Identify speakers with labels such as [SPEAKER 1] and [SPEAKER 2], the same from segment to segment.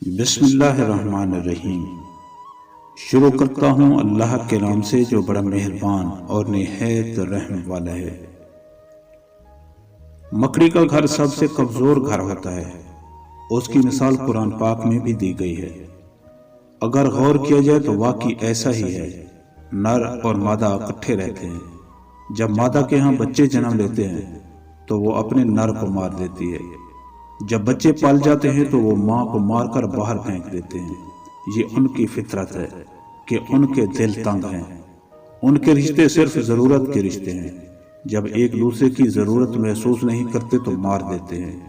[SPEAKER 1] بسم اللہ الرحمن الرحیم۔ شروع کرتا ہوں اللہ کے نام سے جو بڑا مہربان اور نہایت رحم والا ہے۔ مکڑی کا گھر سب سے کمزور گھر ہوتا ہے۔ اس کی مثال قرآن پاک میں بھی دی گئی ہے۔ اگر غور کیا جائے تو واقعی ایسا ہی ہے۔ نر اور مادہ اکٹھے رہتے ہیں۔ جب مادہ کے ہاں بچے جنم لیتے ہیں تو وہ اپنے نر کو مار دیتی ہے۔ جب بچے پال جاتے ہیں تو وہ ماں کو مار کر باہر پھینک دیتے ہیں۔ یہ ان کی فطرت ہے کہ ان کے دل تنگ ہیں۔ ان کے رشتے صرف ضرورت کے رشتے ہیں۔ جب ایک دوسرے کی ضرورت محسوس نہیں کرتے تو مار دیتے ہیں۔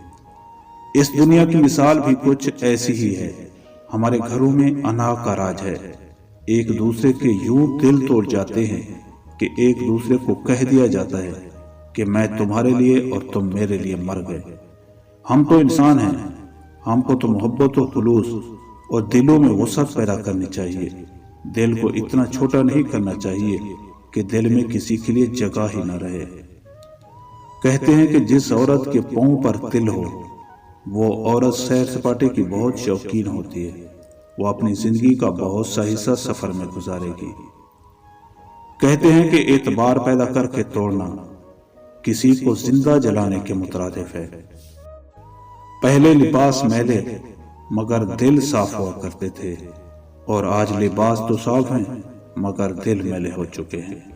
[SPEAKER 1] اس دنیا کی مثال بھی کچھ ایسی ہی ہے۔ ہمارے گھروں میں انا کا راج ہے۔ ایک دوسرے کے یوں دل توڑ جاتے ہیں کہ ایک دوسرے کو کہہ دیا جاتا ہے کہ میں تمہارے لیے اور تم میرے لیے مر گئے۔ ہم تو انسان ہیں، ہم کو تو محبت و خلوص اور دلوں میں وسعت پیدا کرنی چاہیے۔ دل کو اتنا چھوٹا نہیں کرنا چاہیے کہ دل میں کسی کے لیے جگہ ہی نہ رہے۔ کہتے ہیں کہ جس عورت کے پاؤں پر تل ہو وہ عورت سیر سپاٹے کی بہت شوقین ہوتی ہے۔ وہ اپنی زندگی کا بہت سا حصہ سفر میں گزارے گی۔ کہتے ہیں کہ اعتبار پیدا کر کے توڑنا کسی کو زندہ جلانے کے مترادف ہے۔ پہلے لباس میلے مگر دل صاف ہوا کرتے تھے، اور آج لباس تو صاف ہیں مگر دل میلے ہو چکے ہیں۔